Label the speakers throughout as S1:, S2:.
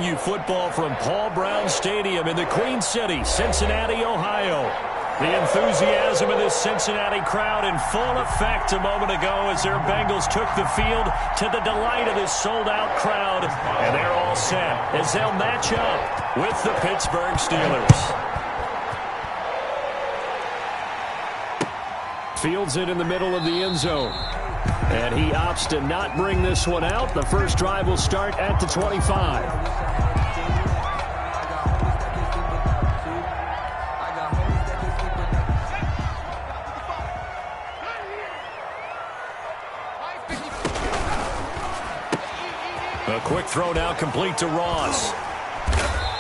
S1: bring you football from Paul Brown Stadium in the Queen City, Cincinnati, Ohio. The enthusiasm of this Cincinnati crowd in full effect a moment ago as their Bengals took the field to the delight of this sold-out crowd. And they're all set as they'll match up with the Pittsburgh Steelers. Fields it in the middle of the end zone. And he opts to not bring this one out. The first drive will start at the 25. A quick throw now complete to Ross.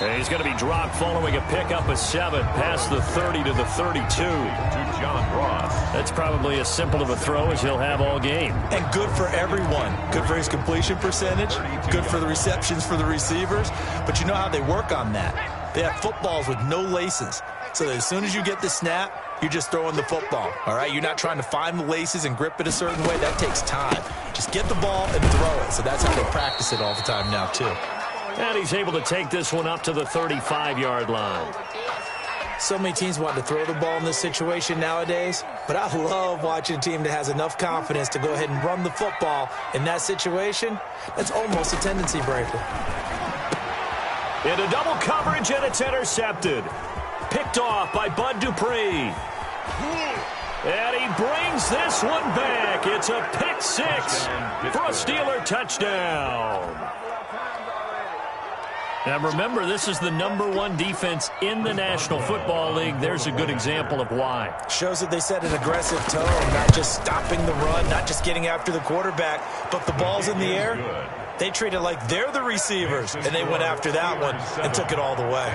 S1: And he's going to be dropped following a pickup of 7 past the 30 to the 32. To John Ross. That's probably as simple of a throw as he'll have all game.
S2: And good for everyone. Good for his completion percentage. Good for the receptions for the receivers. But you know how they work on that. They have footballs with no laces. So that as soon as you get the snap, you're just throwing the football. All right? You're not trying to find the laces and grip it a certain way. That takes time. Just get the ball and throw it. So that's how they practice it all the time now, too.
S1: And he's able to take this one up to the 35-yard line.
S2: So many teams want to throw the ball in this situation nowadays, but I love watching a team that has enough confidence to go ahead and run the football in that situation. That's almost a tendency breaker.
S1: Into double coverage, and it's intercepted. Picked off by Bud Dupree. And he brings this one back. It's a pick 6 for a Steeler touchdown. Now remember, this is the #1 defense in the National Football League. There's a good example of why.
S2: Shows that they set an aggressive tone, not just stopping the run, not just getting after the quarterback, but the ball's in the air. They treat it like they're the receivers, and they went after that one and took it all the way.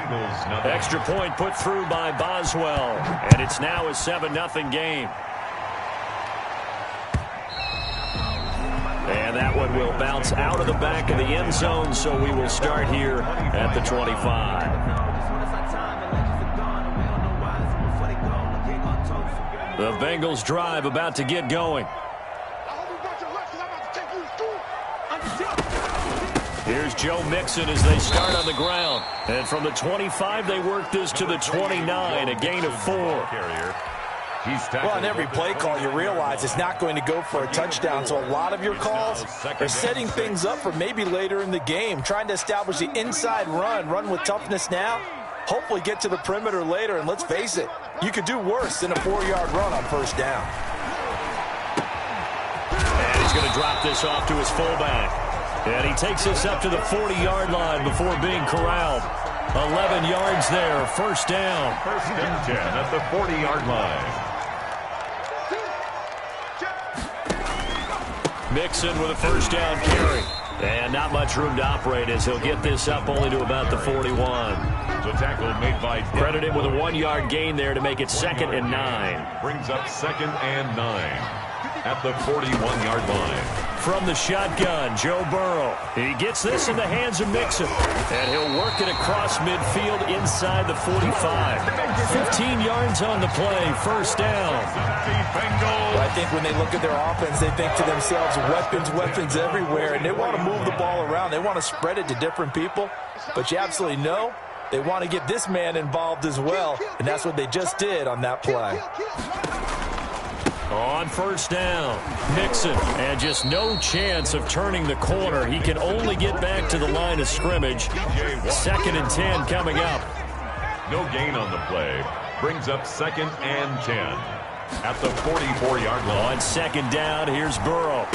S1: Extra point put through by Boswell, and it's now a 7-0 game. And that one will bounce out of the back of the end zone, so we will start here at the 25. The Bengals drive about to get going. Here's Joe Mixon as they start on the ground. And from the 25, they work this to the 29, a gain of 4.
S2: Well, on every play call, you realize it's not going to go for a touchdown. So a lot of your calls are setting things up for maybe later in the game, trying to establish the inside run with toughness now, hopefully get to the perimeter later. And let's face it, you could do worse than a 4-yard run on first down.
S1: And he's going to drop this off to his fullback. And he takes this up to the 40-yard line before being corralled. 11 yards there, first down.
S3: First and 10 at the 40-yard line.
S1: Mixon with a first down carry. And not much room to operate as he'll get this up only to about the 41.
S3: The tackle made by
S1: Credited with a 1-yard gain there to make it 2nd and 9.
S3: Brings up 2nd and 9 at the 41-yard line.
S1: From the shotgun, Joe Burrow. He gets this in the hands of Mixon. And he'll work it across midfield inside the 45. 15 yards on the play, first down.
S2: Well, I think when they look at their offense, they think to themselves, weapons everywhere, and they want to move the ball around. They want to spread it to different people. But you absolutely know they want to get this man involved as well, and that's what they just did on that play.
S1: On first down, Mixon, and just no chance of turning the corner. He can only get back to the line of scrimmage. 2nd and 10 coming up.
S3: No gain on the play. Brings up 2nd and 10 at the 44-yard line.
S1: On 2nd down, here's Burrow.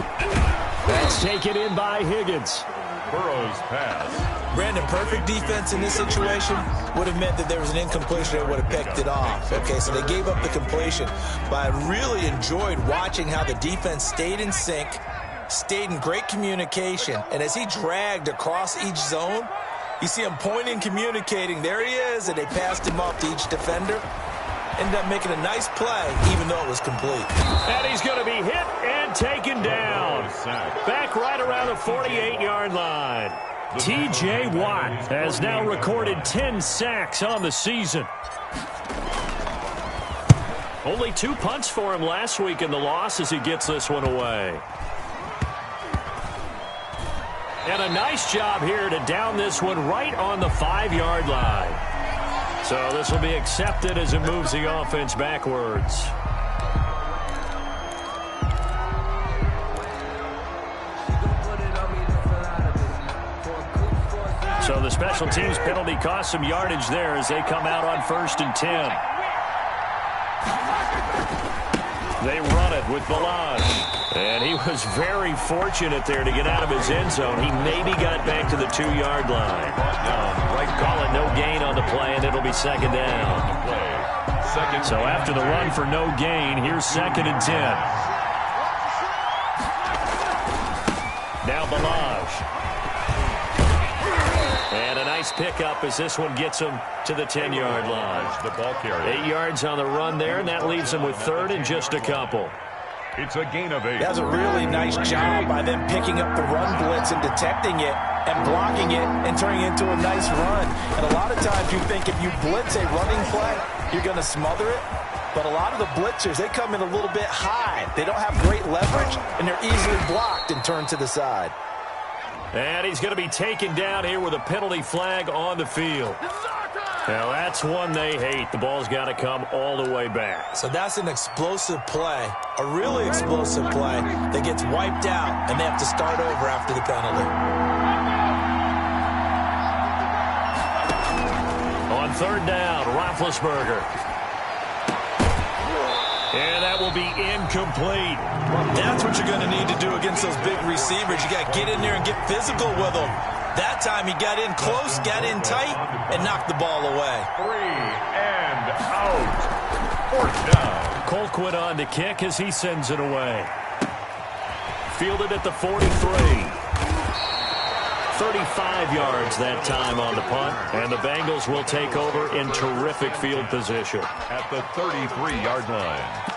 S1: That's taken in by Higgins.
S3: Burrow's pass.
S2: Brandon, perfect defense in this situation would have meant that there was an incompletion that would have picked it off. Okay, so they gave up the completion. But I really enjoyed watching how the defense stayed in sync, stayed in great communication. And as he dragged across each zone, you see him pointing, communicating. There he is, and they passed him off to each defender. Ended up making a nice play, even though it was complete.
S1: And he's going to be hit and taken down. Back right around the 48-yard line. T.J. Watt has now recorded 10 sacks on the season. Only 2 punts for him last week in the loss as he gets this one away. And a nice job here to down this one right on the 5-yard line. So this will be accepted as it moves the offense backwards. So the special teams penalty cost some yardage there as they come out on 1st and 10. They run it with Balazs. And he was very fortunate there to get out of his end zone. He maybe got back to the 2-yard line. Call it no gain on the play, and it'll be 2nd down. So after the run for no gain, here's 2nd and 10. Now Balazs. And a nice pickup as this one gets him to the 10-yard line.
S3: The ball carrier.
S1: 8 yards on the run there, and that leaves him with 3rd and just a couple.
S3: It's a gain of 8.
S2: That's a really nice job by them picking up the run blitz and detecting it and blocking it and turning it into a nice run. And a lot of times you think if you blitz a running play, you're going to smother it. But a lot of the blitzers, they come in a little bit high. They don't have great leverage, and they're easily blocked and turned to the side.
S1: And he's going to be taken down here with a penalty flag on the field. Now, that's one they hate. The ball's got to come all the way back.
S2: So that's an explosive play, a really explosive play that gets wiped out, and they have to start over after the penalty.
S1: On 3rd down, Roethlisberger. And that will be incomplete.
S2: That's what you're going to need to do against those big receivers. You got to get in there and get physical with them. That time he got in close, got in tight, and knocked the ball away.
S3: 3 and out. 4th down.
S1: Colquitt on to kick as he sends it away. Fielded at the 43. 35 yards that time on the punt, and the Bengals will take over in terrific field position.
S3: At the 33-yard line.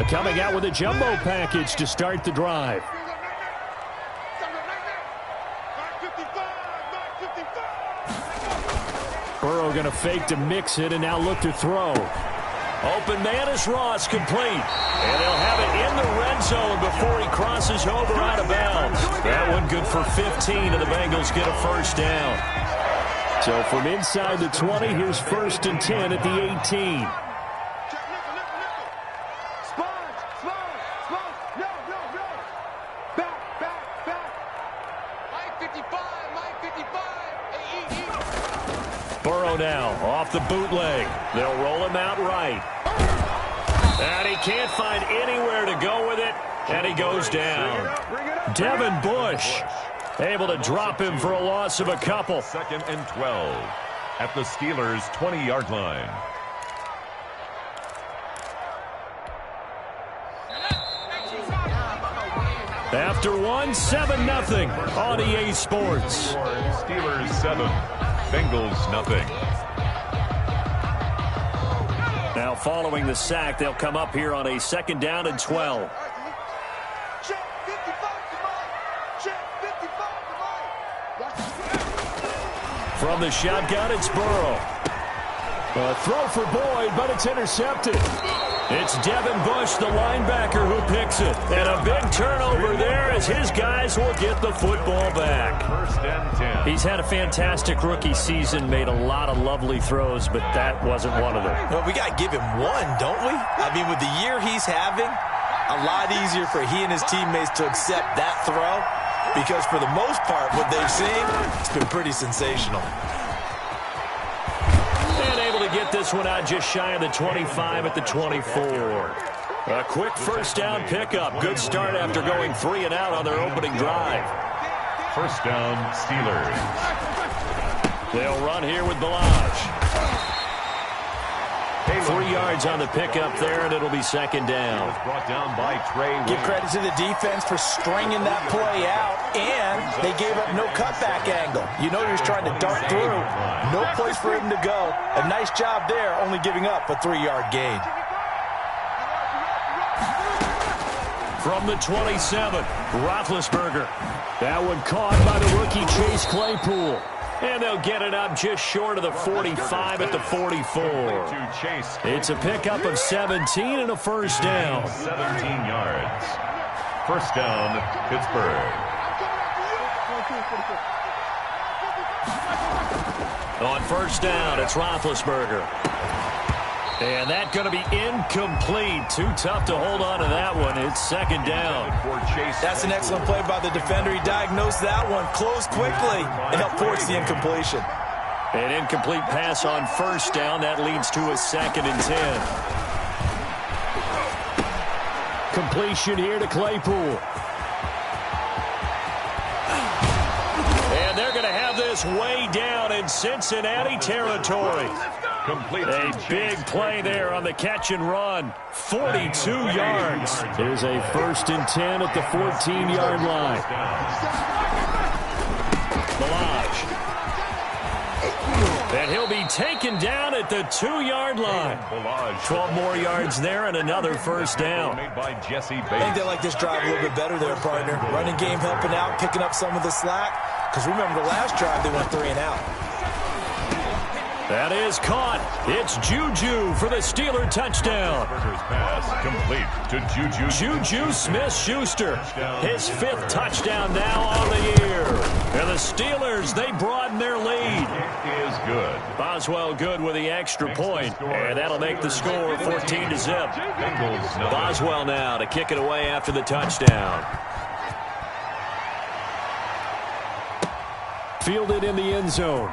S1: Coming out with a jumbo package to start the drive. Burrow going to fake to mix it and now look to throw. Open man is Ross, complete. And they'll have it in the red zone before he crosses over out of bounds. That one good for 15, and the Bengals get a 1st down. So from inside the 20, here's 1st and 10 at the 18. Burrow now off the bootleg. They'll roll him out right. And he can't find anywhere to go with it, and he goes down. Devin Bush able to drop him for a loss of a couple.
S3: 2nd and 12 at the Steelers' 20-yard line.
S1: After one, 7-0 on EA Sports.
S3: Steelers 7, Bengals nothing.
S1: Now following the sack, they'll come up here on a 2nd down and 12. From the shotgun, it's Burrow. A throw for Boyd, but it's intercepted. It's Devin Bush, the linebacker, who picks it. And a big turnover there as his guys will get the football back.
S3: 1st and 10.
S1: He's had a fantastic rookie season, made a lot of lovely throws, but that wasn't one of them.
S2: Well, we got to give him one, don't we? I mean, with the year he's having, a lot easier for he and his teammates to accept that throw because for the most part, what they've seen, it's been pretty sensational.
S1: Get this one out just shy of the 25 at the 24. A quick 1st down pickup. Good start after going 3 and out on their opening drive.
S3: 1st down, Steelers.
S1: They'll run here with Balazs. 3 yards on the pickup there, and it'll be 2nd down.
S3: Brought down by Trey.
S2: Give credit to the defense for stringing that play out, and they gave up no cutback angle. You know he was trying to dart through. No place for him to go. A nice job there, only giving up a 3-yard gain.
S1: From the 27, Roethlisberger. That one caught by the rookie Chase Claypool. And they'll get it up just short of the 45 at the 44. It's a pickup of 17 and a 1st down.
S3: 17 yards. First down, Pittsburgh.
S1: On first down, it's Roethlisberger. And that's going to be incomplete. Too tough to hold on to that one. It's second down.
S2: That's an excellent play by the defender. He diagnosed that one, closed quickly, and helped force the incompletion.
S1: An incomplete pass on first down. That leads to a 2nd and 10. Completion here to Claypool. And they're going to have this way down in Cincinnati territory. A big play there on the catch and run. 42 yards. Here's a 1st and 10 at the 14-yard line. Melage. And he'll be taken down at the 2-yard line. 12 more yards there and another first down.
S2: I think they like this drive a little bit better there, partner. Running game helping out, picking up some of the slack. Because remember, the last drive they went 3 and out.
S1: That is caught. It's Juju for the Steeler touchdown.
S3: Pass complete to Juju.
S1: Juju Smith-Schuster, his 5th touchdown now on the year. And the Steelers, they broaden their lead.
S3: It is good.
S1: Boswell good with the extra point, and that'll make the score 14-0. Boswell now to kick it away after the touchdown. Fielded in the end zone.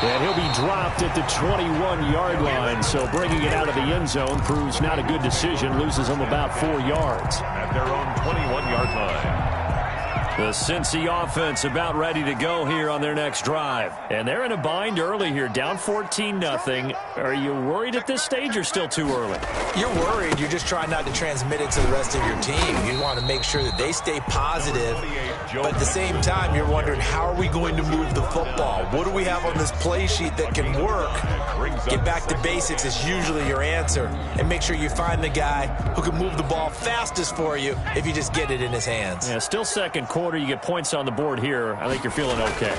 S1: And he'll be dropped at the 21-yard line, so bringing it out of the end zone proves not a good decision. Loses them about 4 yards.
S3: At their own 21-yard line.
S1: The Cincy offense about ready to go here on their next drive. And they're in a bind early here, down 14-0. Are you worried at this stage or still too early?
S2: You're worried. You're just trying not to transmit it to the rest of your team. You want to make sure that they stay positive. But at the same time, you're wondering, how are we going to move the football? What do we have on this play sheet that can work? Get back to basics is usually your answer. And make sure you find the guy who can move the ball fastest for you if you just get it in his hands.
S1: Yeah, still second quarter. You get points on the board here. I think you're feeling okay.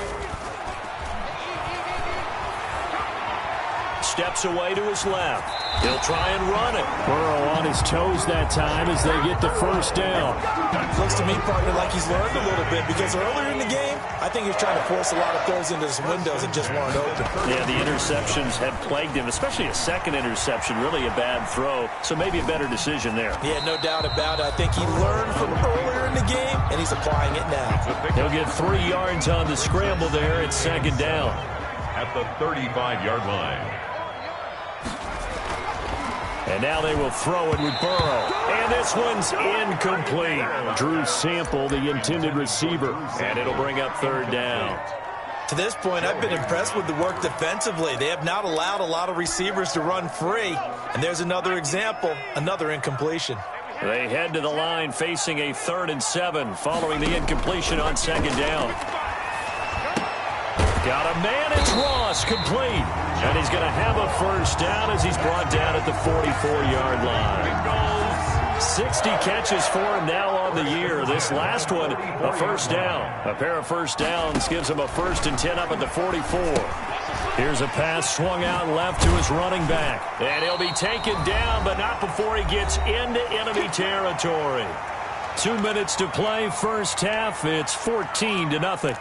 S1: Steps away to his left. He'll try and run it. Burrow on his toes that time as they get the first down.
S2: Looks to me, partner, like he's learned a little bit, because earlier in the game, I think he was trying to force a lot of throws into his windows that just weren't open.
S1: Yeah, the interceptions have plagued him, especially a second interception, really a bad throw. So maybe a better decision there.
S2: Yeah, no doubt about it. I think he learned from earlier in the game, and he's applying it now.
S1: He'll get 3 yards on the scramble there at second down.
S3: At the 35-yard line.
S1: And now they will throw it with Burrow. And this one's incomplete. Drew Sample, the intended receiver. And it'll bring up 3rd down.
S2: To this point, I've been impressed with the work defensively. They have not allowed a lot of receivers to run free. And there's another example, another incompletion.
S1: They head to the line facing a 3rd and 7 following the incompletion on second down. Got a man, it's Ross, complete. And he's going to have a first down as he's brought down at the 44-yard line. 60 catches for him now on the year. This last one, a first down. A pair of first downs gives him a 1st and 10 up at the 44. Here's a pass swung out left to his running back. And he'll be taken down, but not before he gets into enemy territory. 2 minutes to play, first half. It's 14-0.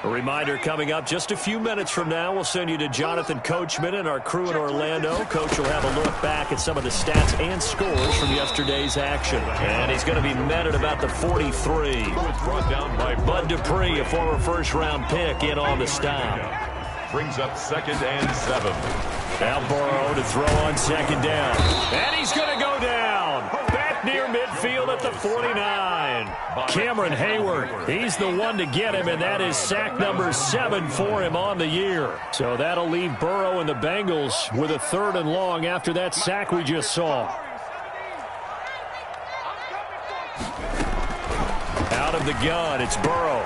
S1: A reminder coming up just a few minutes from now, we'll send you to Jonathan Coachman and our crew in Orlando. Coach will have a look back at some of the stats and scores from yesterday's action. And he's going to be met at about the 43.
S3: Brought down by
S1: Bud Dupree, a former first-round pick, in on the stop.
S3: Brings up 2nd and 7.
S1: Now Burrow to throw on second down. And he's going to go down. Back near midfield at the 49. Cameron Hayward, he's the one to get him, and that is sack number 7 for him on the year. So that'll leave Burrow and the Bengals with a 3rd and long after that sack we just saw. Out of the gun, it's Burrow.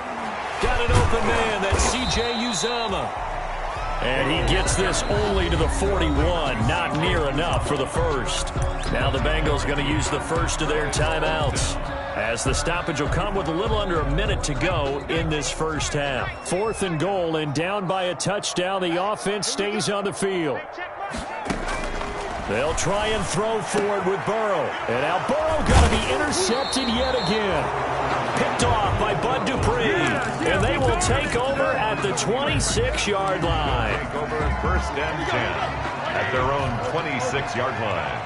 S1: Got an open man, that's C.J. Uzomah. And he gets this only to the 41, not near enough for the first. Now the Bengals going to use the first of their timeouts, as the stoppage will come with a little under a minute to go in this first half. 4th and goal, and down by a touchdown. The offense stays on the field. They'll try and throw forward with Burrow. And now Burrow going to be intercepted yet again. Picked off by Bud Dupree. And they will take over at the 26-yard line.
S3: Take over first and 10 at their own 26-yard line.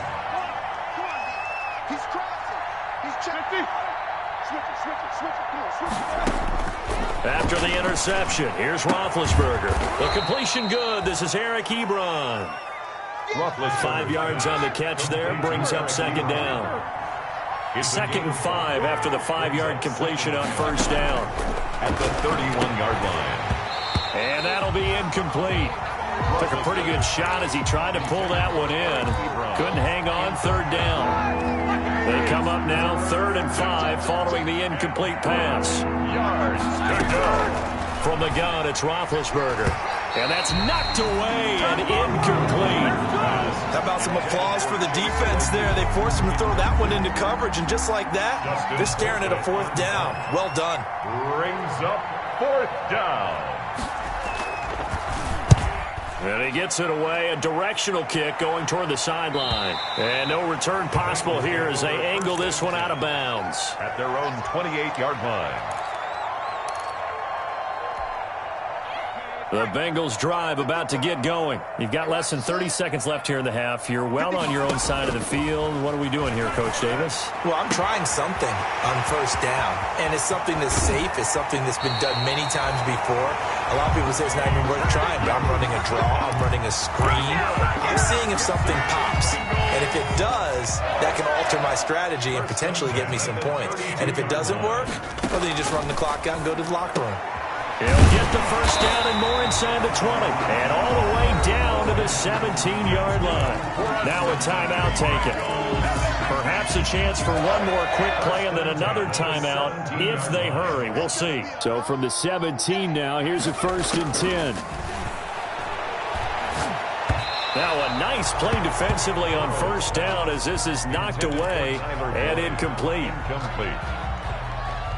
S4: He's crossing. He's checking. Switch it.
S1: After the interception, here's Roethlisberger. The completion good. This is Eric Ebron. 5 yards on the catch there. Brings up second down. Second and 5 after the 5-yard completion on first down.
S3: At the 31-yard line.
S1: And that'll be incomplete. Took a pretty good shot as he tried to pull that one in. Couldn't hang on, third down. They come up now, 3rd and 5, following the incomplete pass.
S3: Yards to go.
S1: From the gun, it's Roethlisberger. And that's knocked away and incomplete.
S2: How about some applause for the defense there? They forced him to throw that one into coverage, and just like that, they're staring at a 4th down. Well done.
S3: Brings up 4th down.
S1: And he gets it away, a directional kick going toward the sideline. And no return possible here as they angle this one out of bounds.
S3: At their own 28-yard line.
S1: The Bengals drive about to get going. You've got less than 30 seconds left here in the half. You're well on your own side of the field. What are we doing here, Coach Davis?
S2: Well, I'm trying something on first down, and it's something that's safe. It's something that's been done many times before. A lot of people say it's not even worth trying, but I'm running a draw. I'm running a screen. I'm seeing if something pops. And if it does, that can alter my strategy and potentially get me some points. And if it doesn't work, well, then you just run the clock out and go to the locker room.
S1: He'll get the first down and more inside the 20. And all the way down to the 17-yard line. Now a timeout taken. Perhaps a chance for one more quick play and then another timeout if they hurry. We'll see. So from the 17 now, here's a 1st and 10. Now a nice play defensively on first down as this is knocked away and incomplete.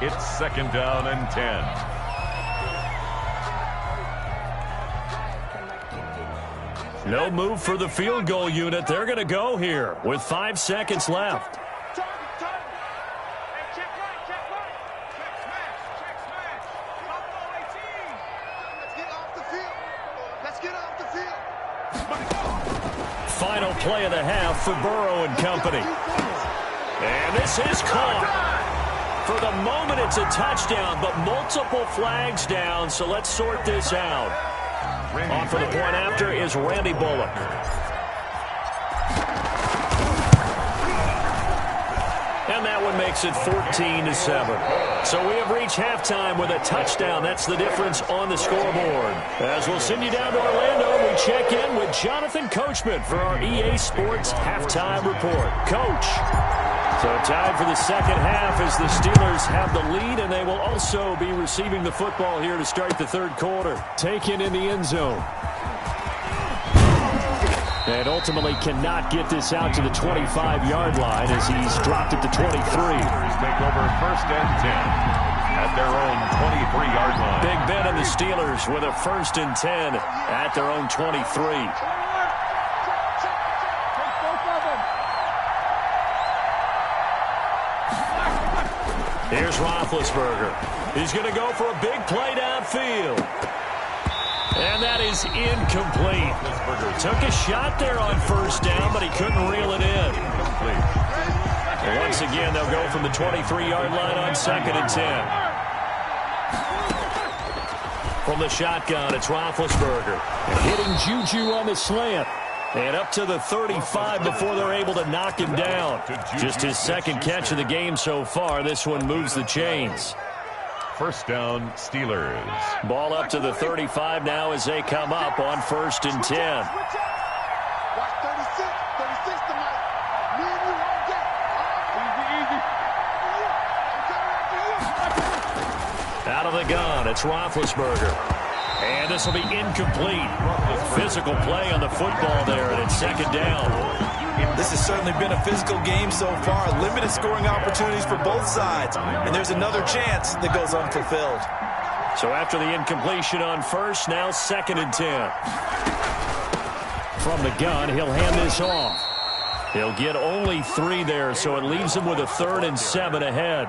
S3: It's 2nd down and 10.
S1: No move for the field goal unit. They're going to go here with 5 seconds left. Final play of the half for Burrow and company. And this is caught. For the moment, it's a touchdown, but multiple flags down, so let's sort this out. On for the point after is Randy Bullock. And that one makes it 14-7. So we have reached halftime with a touchdown. That's the difference on the scoreboard. As we'll send you down to Orlando, we check in with Jonathan Coachman for our EA Sports Halftime Report. Coach. So tied for the second half as the Steelers have the lead, and they will also be receiving the football here to start the third quarter. Taken in the end zone. And ultimately cannot get this out to the 25-yard line as he's dropped at the 23.
S3: Take over 1st and 10 at their own 23-yard line.
S1: Big Ben and the Steelers with a 1st and 10 at their own 23. Here's Roethlisberger. He's going to go for a big play downfield. And that is incomplete. Took a shot there on first down, but he couldn't reel it in. And once again, they'll go from the 23-yard line on 2nd and 10. From the shotgun, it's Roethlisberger. Hitting Juju on the slant. And up to the 35 before they're able to knock him down. Just his 2nd catch of the game so far. This one moves the chains.
S3: 1st down, Steelers.
S1: Ball up to the 35 now as they come up on 1st and 10.
S4: Watch 36 tonight. Me and you all day. Easy.
S1: Out of the gun, it's Roethlisberger. And this will be incomplete. Physical play on the football there, and it's 2nd down.
S2: This has certainly been a physical game so far. Limited scoring opportunities for both sides. And there's another chance that goes unfulfilled.
S1: So after the incompletion on first, now 2nd and 10. From the gun, he'll hand this off. He'll get only 3 there, so it leaves him with a 3rd and 7 ahead.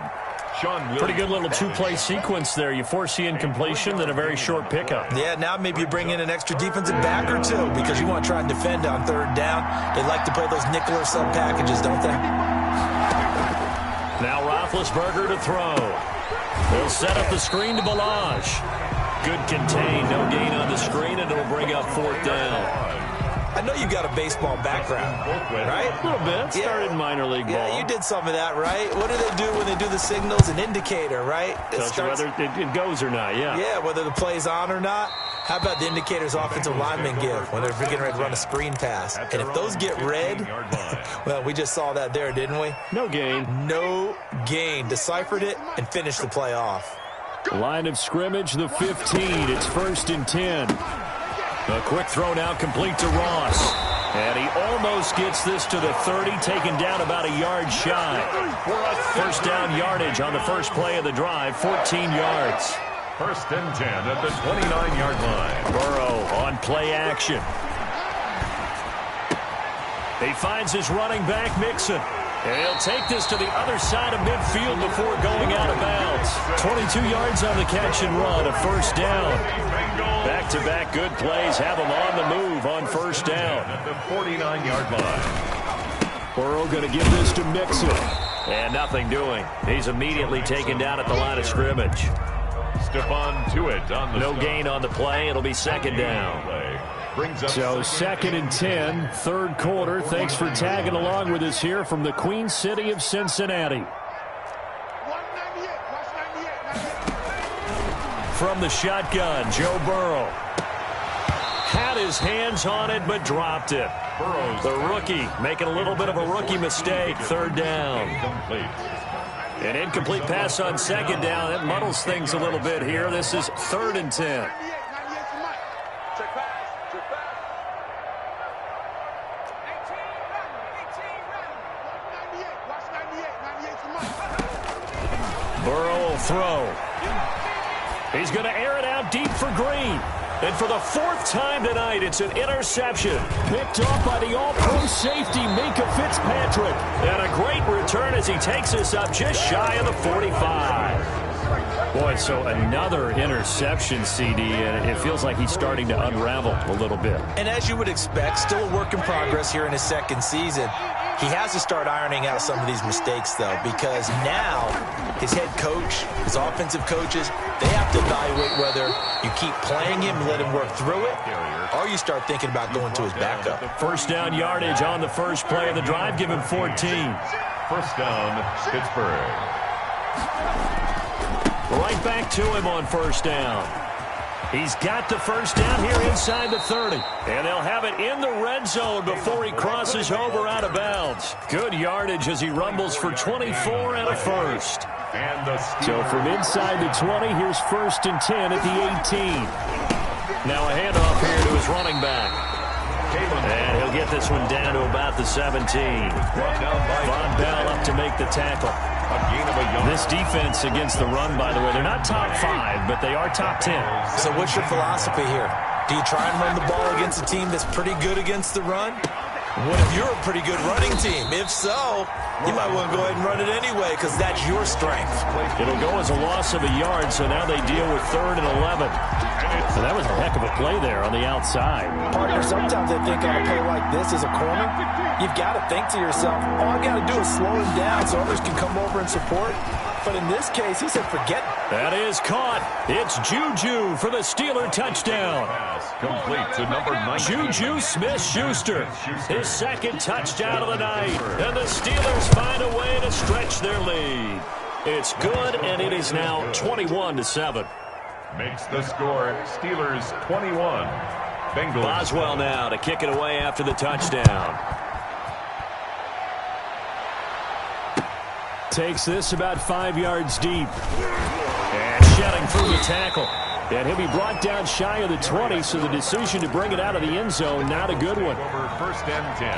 S1: Pretty good little 2-play sequence there. You force the incompletion, then a very short pickup.
S2: Yeah, now maybe you bring in an extra defensive back or 2 because you want to try and defend on 3rd down. They like to play those nickel or sub packages, don't they?
S1: Now Roethlisberger to throw. They'll set up the screen to Balazs. Good contain, no gain on the screen, and it'll bring up 4th down.
S2: I know you got a baseball background, right?
S1: A little bit. Started minor league ball.
S2: Yeah, you did some of that, right? What do they do when they do the signals? An indicator, right?
S1: Tells you whether it goes or not, yeah.
S2: Yeah, whether the play's on or not. How about the indicators offensive linemen give when they're getting ready to run a screen pass? And if those get red, well, we just saw that there, didn't we?
S1: No gain.
S2: No gain. Deciphered it and finished the play off.
S1: Line of scrimmage, the 15. It's 1st and 10. A quick throw now complete to Ross. And he almost gets this to the 30, taken down about a yard shy. 1st down yardage on the first play of the drive, 14 yards.
S3: 1st and 10 at the 29-yard line.
S1: Burrow on play action. He finds his running back, Mixon. And he'll take this to the other side of midfield before going out of bounds. 22 yards on the catch and run, a 1st down. Back-to-back good plays have him on the move on 1st down.
S3: At the 49-yard line.
S1: Burrow going to give this to Mixon. And nothing doing. He's immediately taken down at the line of scrimmage.
S3: Stephon Tuitt on the
S1: no gain on the play. It'll be 2nd down. So 2nd and 10, 3rd quarter. Thanks for tagging along with us here from the Queen City of Cincinnati. From the shotgun, Joe Burrow. Had his hands on it, but dropped it. The rookie making a little bit of a rookie mistake. 3rd down. An incomplete pass on 2nd down. That muddles things a little bit here. This is 3rd and 10. Burrow will throw. He's going to air it out deep for Green. And for the 4th time tonight, it's an interception. Picked off by the all-pro safety, Minka Fitzpatrick. And a great return as he takes us up just shy of the 45. Boy, so another interception, CD, and it feels like he's starting to unravel a little bit.
S2: And as you would expect, still a work in progress here in his 2nd season. He has to start ironing out some of these mistakes, though, because now his head coach, his offensive coaches, they have to evaluate whether you keep playing him and let him work through it, or you start thinking about going to his backup.
S1: 1st down yardage on the first play of the drive. Give him 14.
S3: 1st down, Pittsburgh.
S1: Right back to him on 1st down. He's got the 1st down here inside the 30. And they'll have it in the red zone before he crosses over out of bounds. Good yardage as he rumbles for 24 and a 1st. So from inside the 20, here's 1st and 10 at the 18. Now a handoff here to his running back. And he'll get this one down to about the 17. Von Bell up to make the tackle. This defense against the run, by the way, they're not top 5, but they are top 10.
S2: So what's your philosophy here? Do you try and run the ball against a team that's pretty good against the run? What if you're a pretty good running team? If so, you might want to go ahead and run it anyway because that's your strength.
S1: It'll go as a loss of a yard, so now they deal with 3rd and 11. So that was a heck of a play there on the outside.
S5: Partner, sometimes I think on a play like this as a corner, you've got to think to yourself, all I've got to do is slow him down so others can come over and support. But in this case, he said, forget it.
S1: That is caught. It's Juju for the Steeler touchdown.
S3: Complete to number 19.
S1: Juju Smith-Schuster, his 2nd touchdown of the night. And the Steelers find a way to stretch their lead. It's good, and it is now 21-7.
S3: Makes the score Steelers 21. Bengals.
S1: Boswell now to kick it away after the touchdown. Takes this about 5 yards deep. And shedding through the tackle. And he'll be brought down shy of the 20, so the decision to bring it out of the end zone, not a good one.
S3: Over 1st and 10.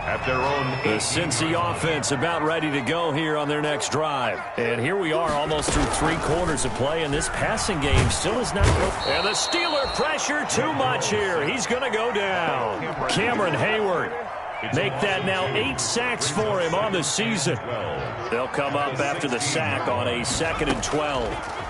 S3: At their own
S1: the Cincy offense about ready to go here on their next drive. And here we are almost through 3 quarters of play, and this passing game still is not good. And the Steeler pressure too much here. He's going to go down. Cameron Hayward make that now 8 sacks for him on the season. They'll come up after the sack on a 2nd and 12.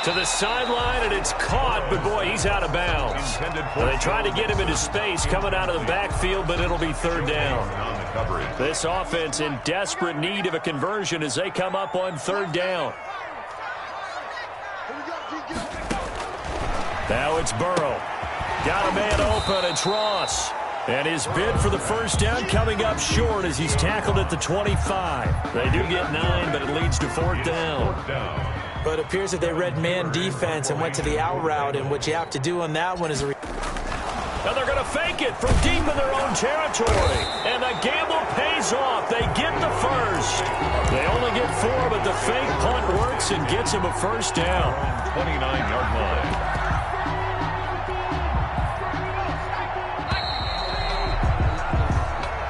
S1: To the sideline, and it's caught, but boy, he's out of bounds. They tried to get him into space coming out of the backfield, but it'll be 3rd down. This offense in desperate need of a conversion as they come up on 3rd down. Now it's Burrow. Got a man open, it's Ross. And his bid for the 1st down coming up short as he's tackled at the 25. They do get 9, but it leads to 4th down.
S5: But it appears that they read man defense and went to the out route, and what you have to do on that one is...
S1: Now they're going to fake it from deep in their own territory. And the gamble pays off. They get the 1st. They only get 4, but the fake punt works and gets him a 1st down.
S3: 29-yard line.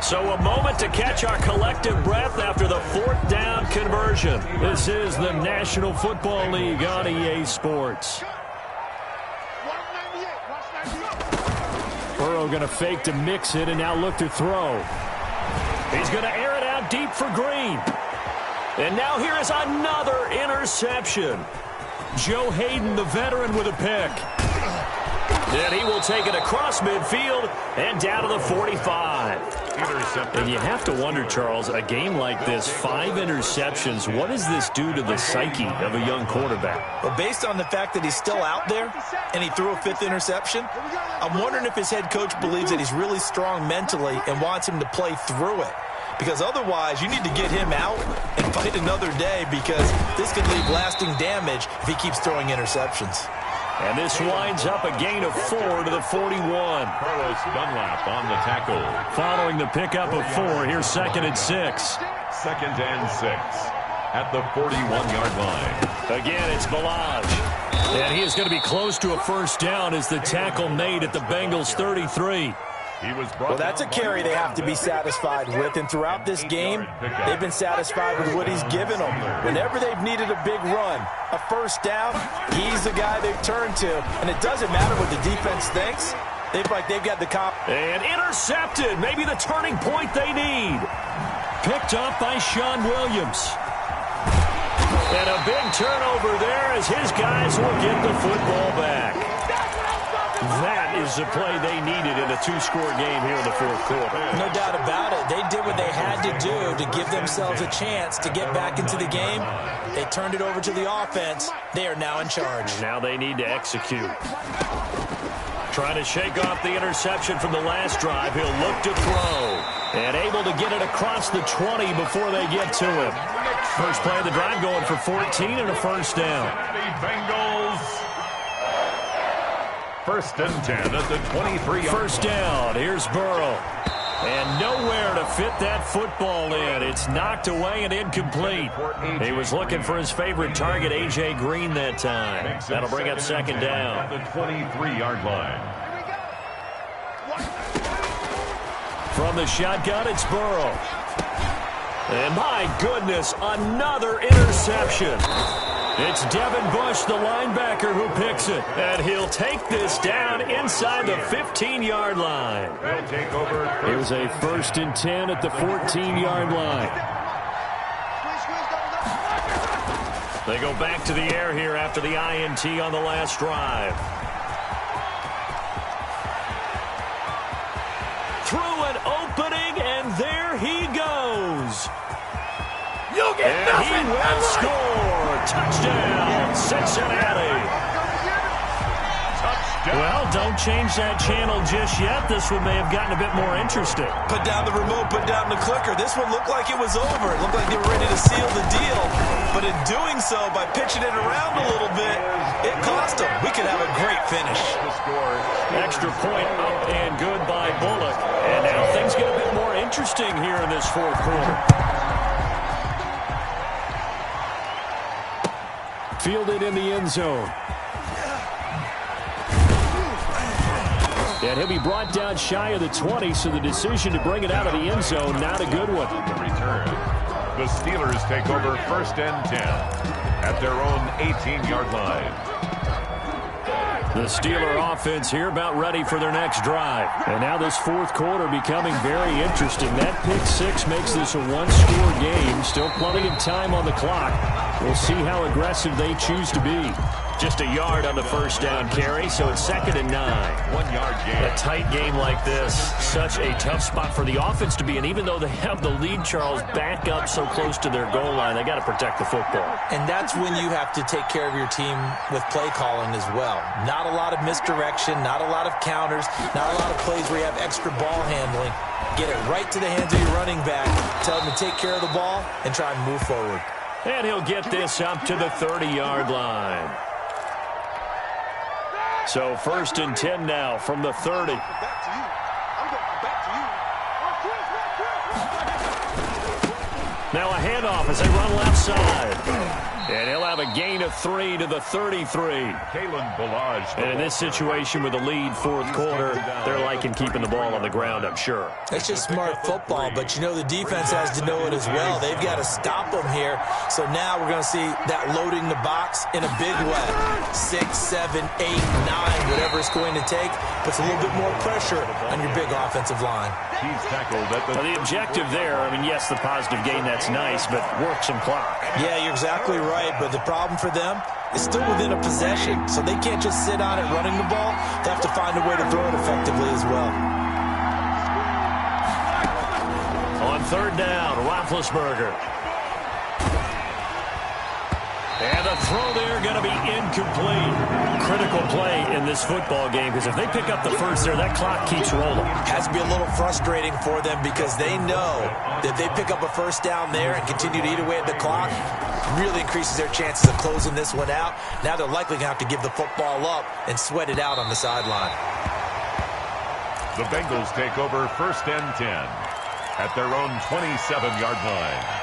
S1: So a moment to catch our collective breath after the 4th down conversion. This is the National Football League on EA Sports. Burrow going to fake to mix it and now look to throw. He's going to air it out deep for Green. And now here is another interception. Joe Hayden, the veteran, with a pick. And he will take it across midfield and down to the 45. And you have to wonder, Charles, a game like this, 5 interceptions, what does this do to the psyche of a young quarterback?
S5: Well, based on the fact that he's still out there and he threw a 5th interception, I'm wondering if his head coach believes that he's really strong mentally and wants him to play through it. Because otherwise, you need to get him out and fight another day, because this could leave lasting damage if he keeps throwing interceptions.
S1: And this winds up a gain of 4 to the 41.
S3: Carlos Dunlap on the tackle.
S1: Following the pickup of 4, here's 2nd and 6.
S3: 2nd and 6 at the 41-yard line.
S1: Again, it's Balaj. And he is going to be close to a 1st down as the tackle made at the Bengals 33.
S5: Well, that's a carry they have to be satisfied with, and throughout this game, they've been satisfied with what he's given them. Whenever they've needed a big run, a 1st down, he's the guy they've turned to, and it doesn't matter what the defense thinks. They've got the cop.
S1: And intercepted, maybe the turning point they need. Picked up by Sean Williams. And a big turnover there as his guys will get the football back. That is the play they needed in a 2-score game here in the 4th quarter.
S5: No doubt about it. They did what they had to do to give themselves a chance to get back into the game. They turned it over to the offense. They are now in charge.
S1: Now they need to execute. Trying to shake off the interception from the last drive. He'll look to throw. And able to get it across the 20 before they get to him. First play of the drive going for 14 and a 1st down.
S3: Bengals. 1st and 10 at the 23-yard line.
S1: 1st down. Here's Burrow. And nowhere to fit that football in. It's knocked away and incomplete. He was looking for his favorite target, A.J. Green, that time. That'll bring up 2nd down.
S3: At the 23-yard line.
S1: From the shotgun, it's Burrow. And my goodness, another interception. It's Devin Bush, the linebacker, who picks it. And he'll take this down inside the 15-yard line.
S3: He'll take over.
S1: It was a 1st and 10 at the 14-yard line. They go back to the air here after the INT on the last drive. Through an opening, and there he goes.
S4: You'll get
S1: And
S4: nothing.
S1: he will score. Touchdown, Cincinnati. Well, don't change that channel just yet. This one may have gotten a bit more interesting.
S5: Put down the remote, put down the clicker. This one looked like it was over. It looked like they were ready to seal the deal. But in doing so, by pitching it around a little bit, it cost them. We could have a great finish.
S1: Extra point up and good by Bullock. And now things get a bit more interesting here in this 4th quarter. Fielded in the end zone. And he'll be brought down shy of the 20, so the decision to bring it out of the end zone, not a good one.
S3: The return. The Steelers take over 1st and 10 at their own 18-yard line.
S1: The Steeler offense here about ready for their next drive. And now this fourth quarter becoming very interesting. That pick six makes this a one-score game. Still plenty of time on the clock. We'll see how aggressive they choose to be. Just a yard on the first down carry, so it's 2nd and 9.
S3: 1 yard gain.
S1: A tight game like this, such a tough spot for the offense to be in. Even though they have the lead, Charles, back up so close to their goal line, they got to protect the football.
S2: And that's when you have to take care of your team with play calling as well. Not a lot of misdirection, not a lot of counters, not a lot of plays where you have extra ball handling. Get it right to the hands of your running back, tell them to take care of the ball, and try and move forward.
S1: And he'll get this up to the 30-yard line. So 1st and 10 now from the 30. Now a handoff as they run left side. And he'll have a gain of 3 to the 33. And in this situation with the lead fourth quarter, they're liking keeping the ball on the ground, I'm sure.
S2: It's just smart football, but you know the defense has to know it as well. They've got to stop them here. So now we're going to see that loading the box in a big way. 6, 7, 8, 9, whatever it's going to take, puts a little bit more pressure on your big offensive line.
S3: He's tackled at
S1: the objective there, I mean, yes, the positive gain, that's nice, but work some clock.
S2: Yeah, you're exactly right, but the problem for them is still within a possession, so they can't just sit on it running the ball. They have to find a way to throw it effectively as well.
S1: On 3rd down, Roethlisberger. And the throw there going to be incomplete. Critical play in this football game because if they pick up the first there, that clock keeps rolling.
S2: Has to be a little frustrating for them because they know that if they pick up a first down there and continue to eat away at the clock, really increases their chances of closing this one out. Now they're likely going to have to give the football up and sweat it out on the sideline.
S3: The Bengals take over 1st and 10 at their own 27-yard line.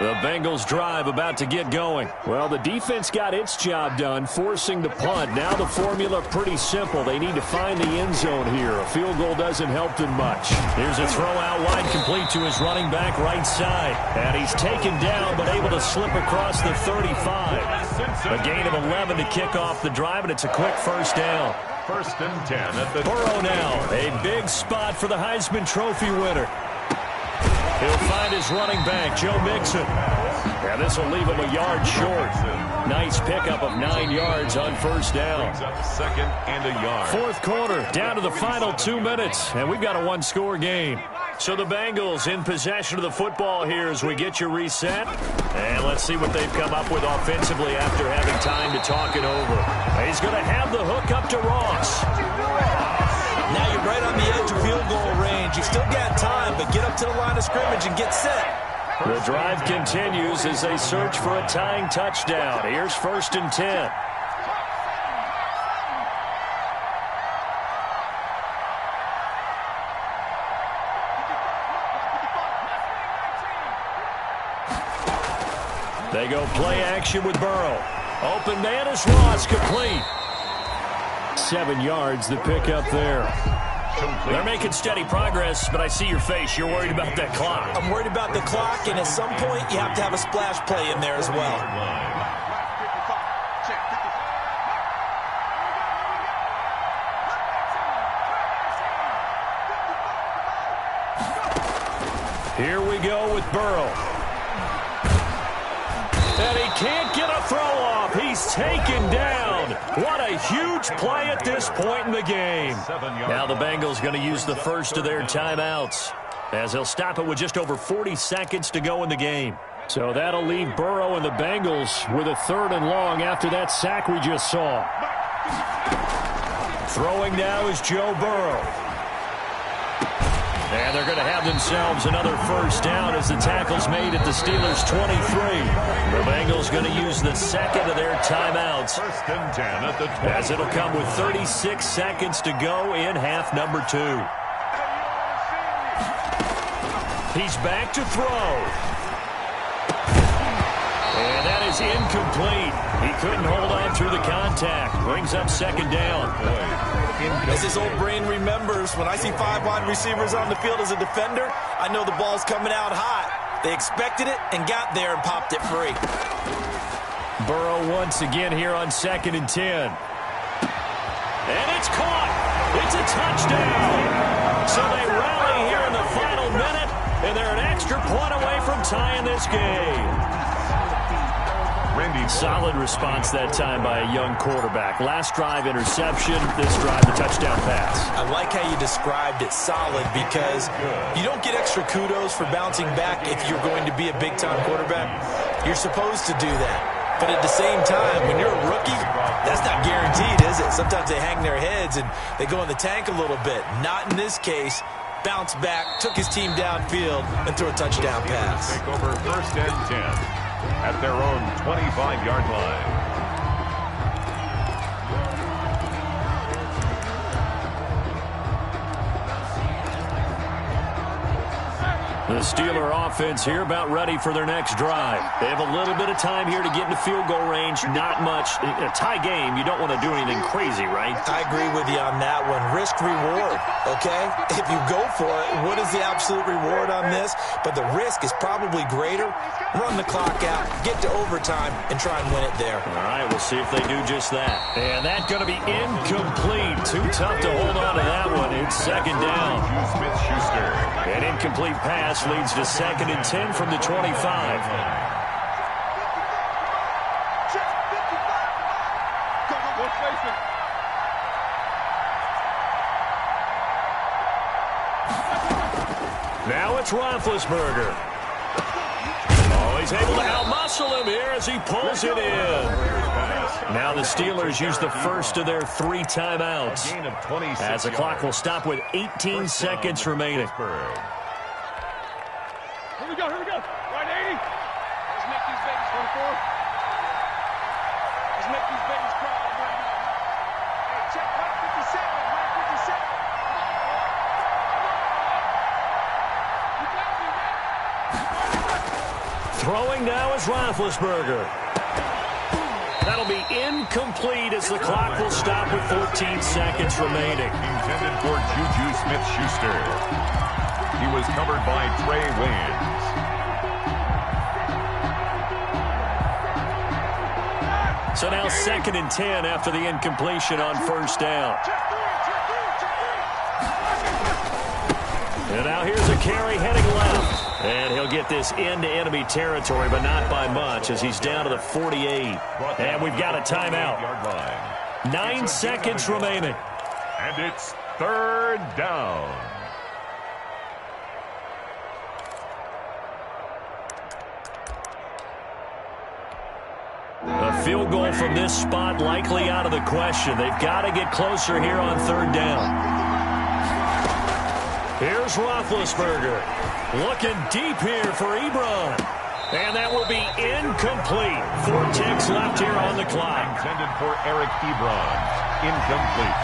S1: The Bengals drive about to get going. Well, the defense got its job done, forcing the punt. Now the formula pretty simple. They need to find the end zone here. A field goal doesn't help them much. Here's a throw out wide, complete to his running back right side. And he's taken down, but able to slip across the 35. A gain of 11 to kick off the drive, and it's a quick first down.
S3: 1st and 10 at the
S1: Burrow now, a big spot for the Heisman Trophy winner. He'll find his running back, Joe Mixon. Yeah, this will leave him a yard short. Nice pickup of 9 yards on first down.
S3: 2nd and a yard.
S1: Fourth quarter, down to the final 2 minutes, and we've got a one-score game. So the Bengals in possession of the football here as we get you reset. And let's see what they've come up with offensively after having time to talk it over. He's going to have the hook up to Ross.
S2: Now you're right on the edge of field goal range. You've still got time, but get up to the line of scrimmage and get set.
S1: The drive continues as they search for a tying touchdown. Here's 1st and 10. They go play action with Burrow. Open man is Ross, complete. 7 yards the pickup there. They're making steady progress, but I see your face. You're worried about that clock.
S2: I'm worried about the clock, and at some point you have to have a splash play in there as well.
S1: Here we go with Burrow. And he can't get a throw off. He's taken down. What a huge play at this point in the game. Now the Bengals going to use the first of their timeouts as they'll stop it with just over 40 seconds to go in the game. So that'll leave Burrow and the Bengals with a 3rd and long after that sack we just saw. Throwing now is Joe Burrow. And they're going to have themselves another first down as the tackle's made at the Steelers' 23. The Bengals going to use the second of their timeouts.
S3: 1st and 10 at the 20.
S1: As it'll come with 36 seconds to go in half number 2. He's back to throw. And that is incomplete. He couldn't hold on through the contact. Brings up 2nd down.
S2: As his old brain remembers, when I see 5 wide receivers on the field as a defender, I know the ball's coming out hot. They expected it and got there and popped it free.
S1: Burrow once again here on 2nd and 10. And it's caught. It's a touchdown. So they rally here in the final minute, and they're an extra point away from tying this game. Solid response that time by a young quarterback. Last drive, interception. This drive, the touchdown pass.
S5: I like how you described it, solid, because you don't get extra kudos for bouncing back if you're going to be a big-time quarterback. You're supposed to do that. But at the same time, when you're a rookie, that's not guaranteed, is it? Sometimes they hang their heads and they go in the tank a little bit. Not in this case. Bounce back, took his team downfield, and threw a touchdown pass.
S3: Take over 1st and 10 at their own 25-yard line.
S1: The Steeler offense here about ready for their next drive. They have a little bit of time here to get into field goal range. Not much. In a tie game, you don't want to do anything crazy, right?
S5: I agree with you on that one. Risk-reward, okay? If you go for it, what is the absolute reward on this? But the risk is probably greater. Run the clock out, get to overtime, and try and win it there.
S1: All right, we'll see if they do just that. And that's going to be incomplete. Too tough to hold on to that one. It's 2nd down.
S3: Smith-Schuster.
S1: An incomplete pass leads to 2nd and 10 from the 25. Now it's Roethlisberger. Oh, he's able to outmuscle him here as he pulls it in. Now the Steelers use the first of their 3 timeouts, as the clock will stop with 18 seconds remaining.
S4: Here we go. Right 80. Let's make these babies 24. Let's make these babies cry right now. Hey, check 157. 157. You got me, man.
S1: Throwing now is Roethlisberger. That'll be incomplete as the clock will stop with 14 seconds remaining.
S3: Intended for Juju Smith-Schuster. He was covered by Trey Waynes.
S1: So now 2nd and 10 after the incompletion on 1st down. And now here's a carry heading left. And he'll get this into enemy territory, but not by much, as he's down to the 48. And we've got a timeout. 9 seconds remaining.
S3: And it's 3rd down.
S1: A field goal from this spot likely out of the question. They've got to get closer here on 3rd down. Here's Roethlisberger. Looking deep here for Ebron. And that will be incomplete. 4 ticks left here on the clock.
S3: Intended for Eric Ebron. Incomplete.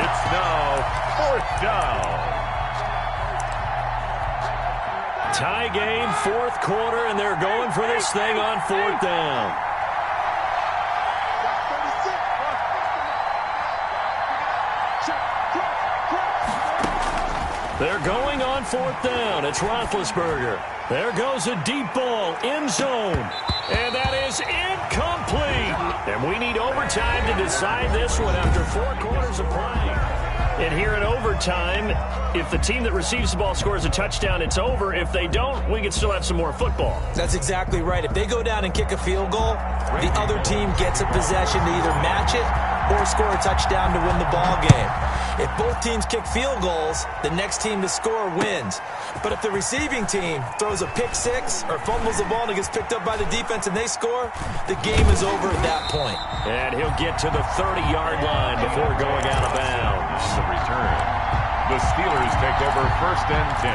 S3: It's now 4th down.
S1: Tie game, 4th quarter, and they're going for this thing on 4th down. They're going on 4th down. It's Roethlisberger. There goes a deep ball, end zone. And that is incomplete. And we need overtime to decide this one after 4 quarters of play. And here in overtime, if the team that receives the ball scores a touchdown, it's over. If they don't, we can still have some more football.
S5: That's exactly right. If they go down and kick a field goal, the other team gets a possession to either match it or score a touchdown to win the ball game. If both teams kick field goals, the next team to score wins. But if the receiving team throws a pick six or fumbles the ball and it gets picked up by the defense and they score, the game is over at that point.
S1: And he'll get to the 30-yard line before going out of bounds.
S3: The return. The Steelers take over 1st and 10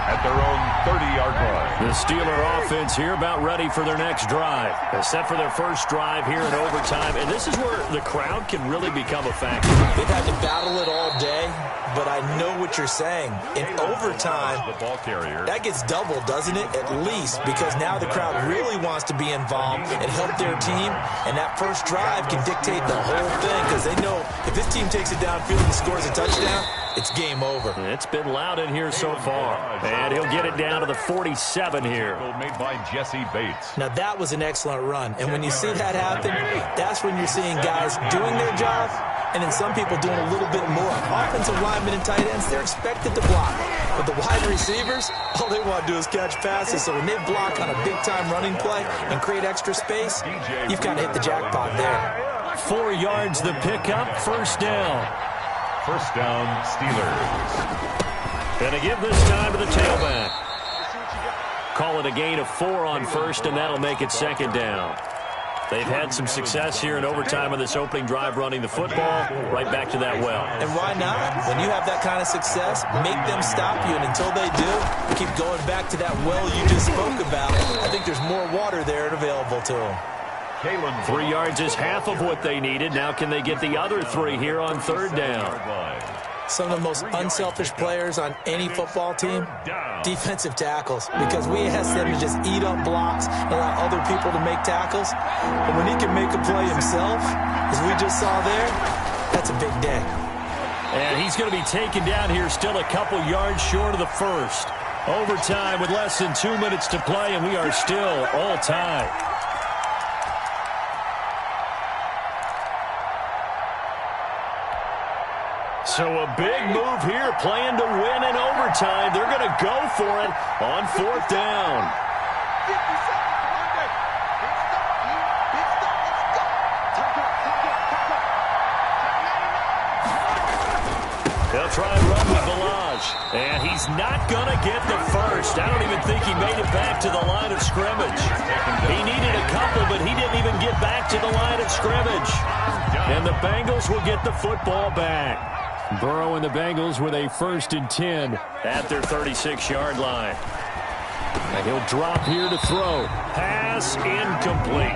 S3: at their own 30-yard line.
S1: The Steeler offense here about ready for their next drive, except for their first drive here in overtime. And this is where the crowd can really become a factor.
S5: They've had to battle it all day, but I know what you're saying. In overtime,
S3: the ball carrier.
S5: That gets doubled, doesn't it? At least, because now the crowd really wants to be involved and help their team, and that first drive can dictate the whole thing, because they know if this team takes it downfield and scores a touchdown,
S2: it's game over.
S1: It's been loud in here so far. And he'll get it down to the 47 here.
S3: Made by Jesse Bates.
S2: Now, that was an excellent run. And when you see that happen, that's when you're seeing guys doing their job and then some people doing a little bit more. Offensive linemen and tight ends, they're expected to block. But the wide receivers, all they want to do is catch passes. So when they block on a big-time running play and create extra space, you've kind of hit the jackpot there.
S1: 4 yards the pickup, first down.
S3: First down, Steelers.
S1: Gonna give this time to the tailback. Call it a gain of 4 on first, and that'll make it second down. They've had some success here in overtime on this opening drive running the football. Right back to that well.
S2: And why not? When you have that kind of success, make them stop you. And until they do, keep going back to that well you just spoke about. I think there's more water there and available to them.
S1: 3 yards is half of what they needed. Now can they get the other 3 here on third down?
S2: Some of the most unselfish players on any football team, defensive tackles, because we ask them to just eat up blocks and allow other people to make tackles. But when he can make a play himself, as we just saw there, that's a big day.
S1: And he's going to be taken down here still a couple yards short of the first. Overtime with less than 2 minutes to play, and we are still all tied. So a big move here, playing to win in overtime. They're going to go for it on fourth down. They'll try and run with Balaj. And he's not going to get the first. I don't even think he made it back to the line of scrimmage. He needed a couple, but he didn't even get back to the line of scrimmage. And the Bengals will get the football back. Burrow and the Bengals with a 1st and 10 at their 36-yard line. And he'll drop here to throw. Pass incomplete.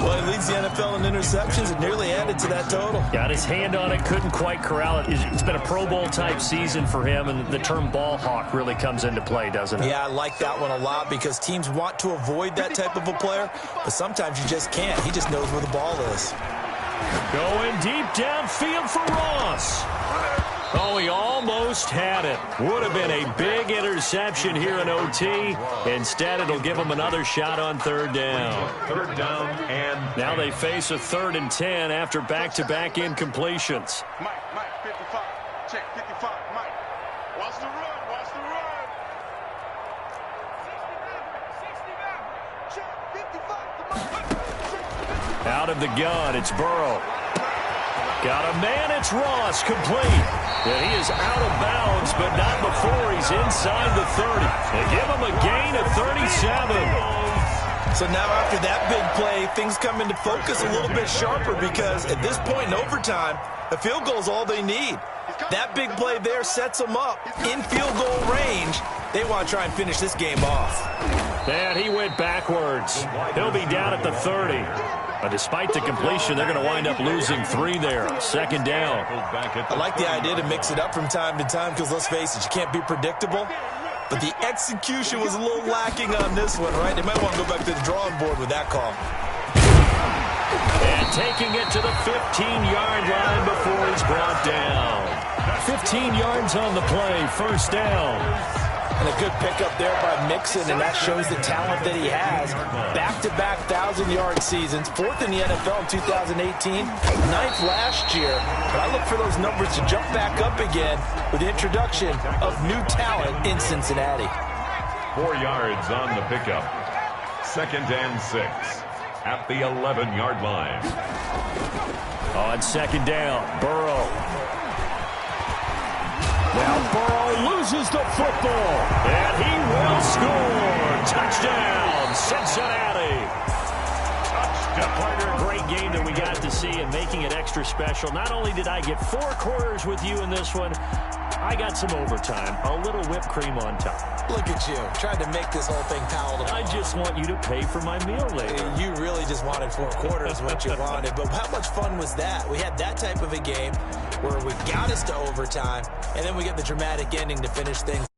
S2: Well, he leads the NFL in interceptions and nearly added to that total.
S1: Got his hand on it, couldn't quite corral it. It's been a Pro Bowl-type season for him, and the term ball hawk really comes into play, doesn't it?
S2: Yeah, I like that one a lot because teams want to avoid that type of a player, but sometimes you just can't. He just knows where the ball is.
S1: Going deep downfield for Ross. Oh, he almost had it. Would have been a big interception here in OT. Instead, it'll give him another shot on third down.
S3: Third down and
S1: now they face a 3rd and 10 after back-to-back incompletions.
S4: Mike, 55. Check 55, Mike. Watch the run, watch the run. 69. Check 55.
S1: Out of the gun, it's Burrow. Got a man, it's Ross, complete. And he is out of bounds, but not before he's inside the 30. They give him a gain of 37.
S2: So now after that big play, things come into focus a little bit sharper because at this point in overtime, a field goal is all they need. That big play there sets them up in field goal range. They want to try and finish this game off.
S1: And he went backwards. He'll be down at the 30. But despite the completion, they're going to wind up losing 3 there. Second down.
S2: I like the idea to mix it up from time to time because, let's face it, you can't be predictable. But the execution was a little lacking on this one, right? They might want to go back to the drawing board with that call.
S1: And taking it to the 15-yard line before he's brought down. 15 yards on the play, first down.
S2: And a good pickup there by Mixon, and that shows the talent that he has. Back-to-back 1,000-yard seasons, 4th in the NFL in 2018, 9th last year. But I look for those numbers to jump back up again with the introduction of new talent in Cincinnati.
S3: 4 yards on the pickup. 2nd and 6 at the 11-yard line.
S1: On second down, Burrow. Now Burrow loses the football, and he will score. Touchdown, Cincinnati. Partner, a great game that we got to see and making it extra special. Not only did I get 4 quarters with you in this one, I got some overtime, a little whipped cream on top.
S2: Look at you, trying to make this whole thing palatable.
S1: I just want you to pay for my meal later.
S2: You really just wanted 4 quarters, what you wanted. But how much fun was that? We had that type of a game where we got us to overtime, and then we get the dramatic ending to finish things.